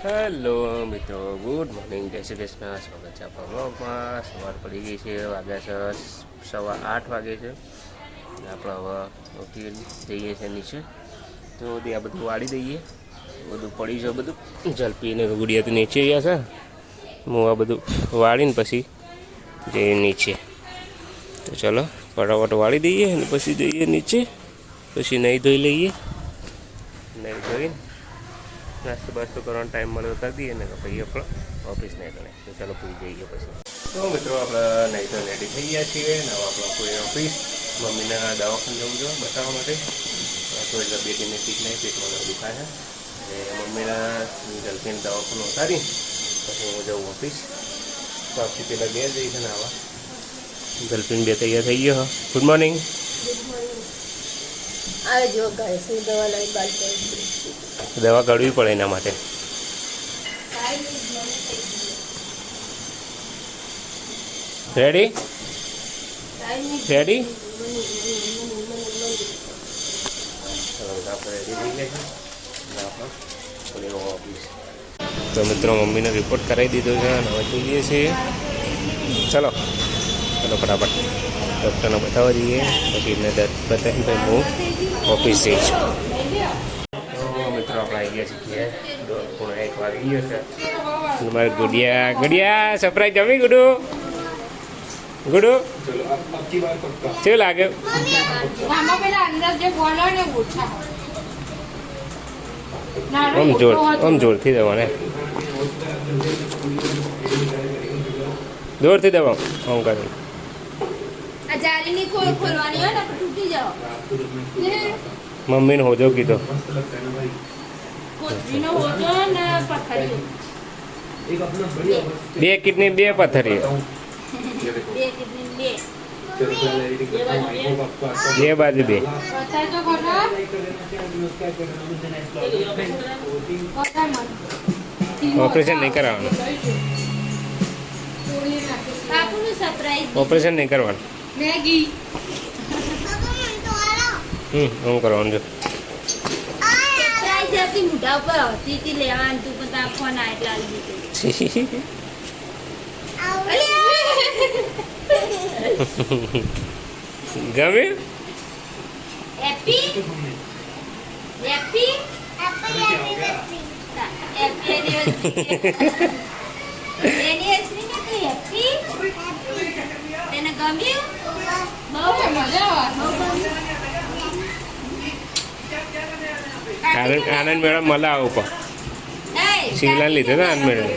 Hello મિત્રો, good morning, જય શ્રી કૃષ્ણ. સ્વાગત છે આપણા બ્લોગમાં. સવાર પડી ગઈ છે, વાગ્યા છે 8:15 વાગે છે. આપણે હવે ઉઠી જઈએ છીએ નીચે, તો આ બધું વાળી દઈએ. બધું પડી છે, બધું જલપીને ગુડિયા તો નીચે ગયા છે. હું આ બધું વાળીને પછી જઈએ નીચે. તો ચલો ફટાફટ વાળી દઈએ અને પછી જઈએ નીચે. પછી નહીં ધોઈ લઈએ. નહીં ધોઈને નાસ્તો બાસ્તો કરવાનો ટાઈમ મળ્યો કરી દઈએ ને પછી આપણે ઓફિસ નહીં ગણે. તો ચાલો પૂરી જઈએ પછી. તો મિત્રો આપણે નહીં તો રેડી થઈ ગયા છીએ ને હવે આપણે પૂરી ઓફિસ. મમ્મીને દવાખાને જવું જોઈએ બતાવવા માટે. તો એટલે બેટીને ઠીક નહીં, પેટમાં દુખાય છે. એટલે મમ્મીના જલ્દીને દવાખાને ઉતારી પછી હું જઉં ઓફિસ. તો આપથી પહેલાં ઘેર જઈશ ને આવા જલ્દીને બે તૈયાર થઈ ગયો. Good morning. દવા કાઢવી પડે એના માટે. રેડી રેડી તો મિત્રો મમ્મીને રિપોર્ટ કરાવી દીધો છે અને હવે જોઈએ છીએ. ચલો ચલો ફટાફટ ડૉક્ટરને બતાવવા જઈએ. પછી એને દર્દ બતાવીને પછી હું ઓફિસ જઈશ. મિત્રો આપણે આવી ગયા છીએ. 1 વાગી ગયો છે. મારે ગુડિયા સરપ્રાઈઝ જમી. ગુડુ કેવું લાગે? આમ જોરથી દેવાને, જોરથી દેવા આમ કરી. મમ્મીને હોજો કીધો. બે કિડની, 2 પથ્થરી, 2 બાજુ 2. ઓપરેશન નહીં કરાવવાનું. ઓપરેશન નહીં કરવાનું. હું કરવાનું છું. ગમે આનંદ મેળા મળે આવું પણ શિવલાને લીધે ને આનંદ મેળા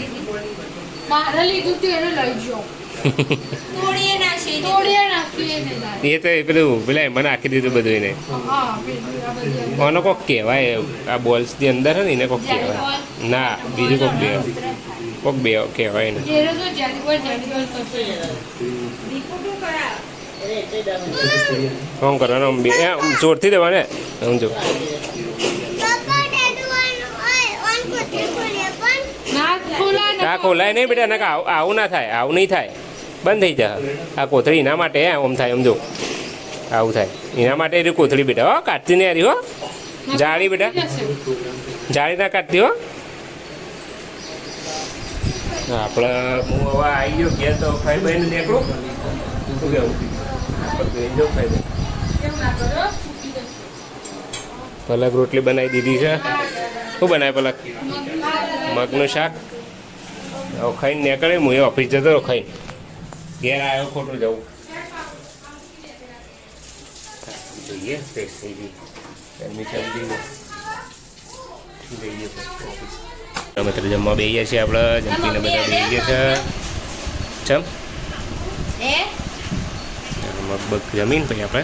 એ તો પેલું પેલા મને આખી દીધું બધું એને. આનો કોક કહેવાય, આ બોલ્સની અંદર ને એને કોક કહેવાય. ના બીજું કોક બે કહેવાય ને. શું કરવાનું? જોરથી દેવાને. હું જો આ ખોલાય નહીં બેટા, ના આવું ના થાય, આવું નહીં થાય, બંધ થઈ જાય. આ કોથળી એના માટે આમ થાય, સમજો આવું થાય એના માટે. એ કોથળી બેટા હો કાઢતી નહીં હારી. હો જાળી બેટા, જાળી ના કાઢતી. હો આપણે હું હવે આવી ગયો ઘેર. તો ખાઈ ભાઈને નીકળું. શું કેવું? જો ખાઈ ભાઈ પલક રોટલી બનાવી દીધી છે. શું બનાવે પલક? મગનું શાક. હવે ખાઈને નીકળે. હું એ ઓફિસ જતો રહો ખાઈને. ઘેર આવ્યો ખોટું જવું. જઈએ ફ્રેશ થઈ ગઈ. ગરમી ચાલી જઈએ ઓફિસ. અમે તો જમવા બેસીએ છીએ. આપણે જમીને બધા બેસીએ છે. ચમ મગબગ જમીન પછી આપણે.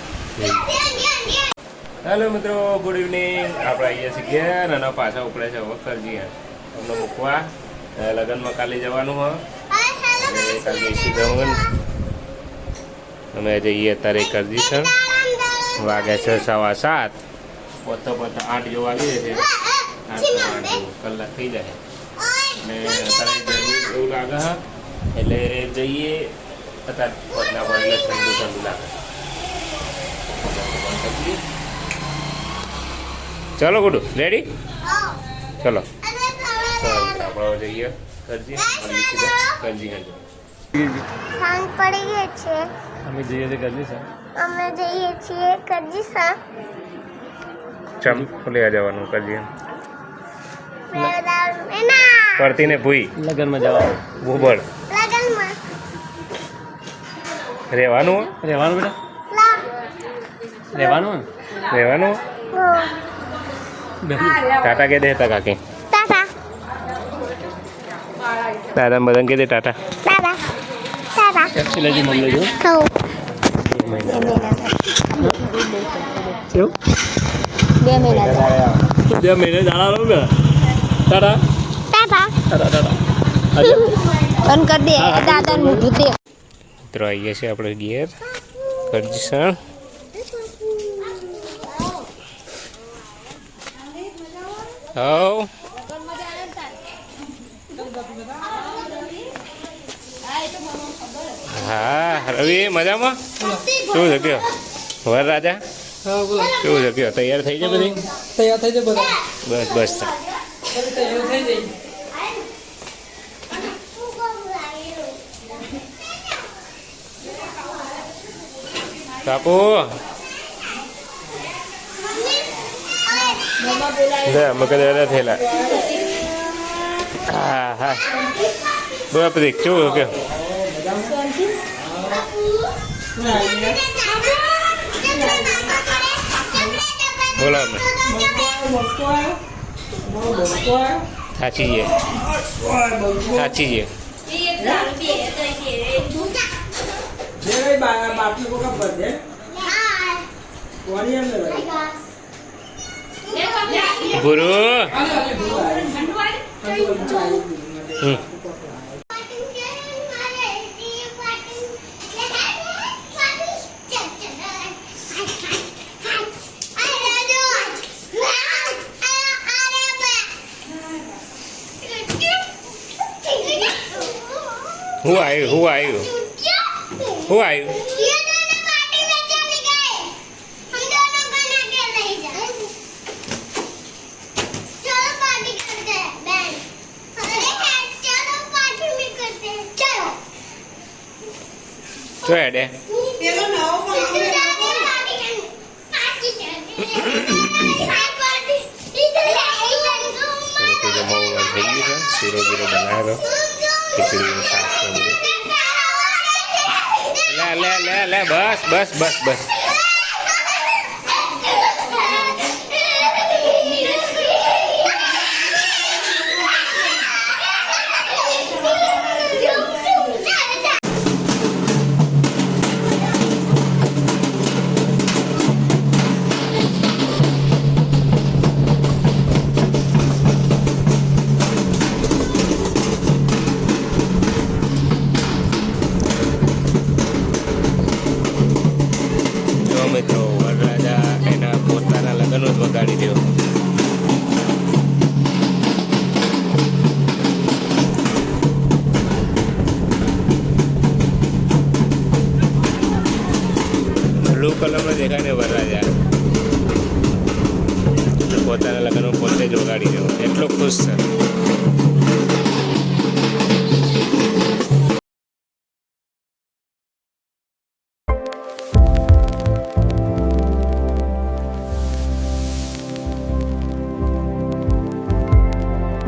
હેલો મિત્રો, ગુડ ઇવનિંગ. આપણે આવીએ છીએ ઘેર અને પાછા ઉપડે છે વખરજી અમને મૂકવા. લગ્નમાં કાલે જવાનું હોય. કાલે જઈશું જમવાનું. અમે જઈએ અત્યારે કરજી છે. વાગે છે 7:15. પોતા 8 જેવું વાગી છે. 8 કલાક થઈ જાય. અને અત્યારે ગરમી એવું લાગે હા, એટલે જઈએ અત્યારે પતલા પડે એટલે ઠંડુ લાગે. ચલો ગુડુ રેડી. ચલો જઈએ કરજી કરજી હજુ સાંજ પડી ગઈ છે. અમે જઈએ છીએ કરજી સર. અમે જઈએ છીએ કરજીસા. ચમ ખુલે જવાનું કરજી એના પડતી ને ભૂઈ લગ્નમાં જવાનું. ભૂબળ લગનમાં રહેવાનું રહેવાનું બેટા લા રહેવાનું રહેવાનું હો ટાટા કે દે તા કાકી તાતા દાદા બધાને કે દે ટાટા તાતા તાતા પેપ્સી લેજો મમ લેજો. ખાઓ કેવું 2 મહિના 2 મહિને જાણા રહો ને તારા તાતા તારા તારા આજે બંધ કર દે દાદાનું મોઢું દે. મિત્રો આવીએ છીએ આપણે ઘેર કરજીસણ હવ હા રવિ મજામાં શું છે કયો વર રાજા હા બોલો કેવું છે કયો તૈયાર થઈ જાય બધી તૈયાર થઈ જાય બધા બસ બસ તૈયાર થઈ જાય. કાપુ લે મકર થયેલા હા હા બોલ પ્રતિક કેવું કે બોલો અમે સાચી છે સાચી છે ગુરુ હું આવ્યું હું આવ્યું હું આવ્યું શું હેડે જમવાનું થઈ ગયું છે શીરો બીરો બનાવેલો ખીચડીનું શાક લે લે લે લે બસ બસ બસ બસ મિત્રો વરરાજા એના પોતાના લગ્ન જ વગાડી દો બ્લુ કલરનો દેખાય ને વરરાજા પોતાના લગ્ન પોતે જ વગાડી દો એટલો ખુશ છે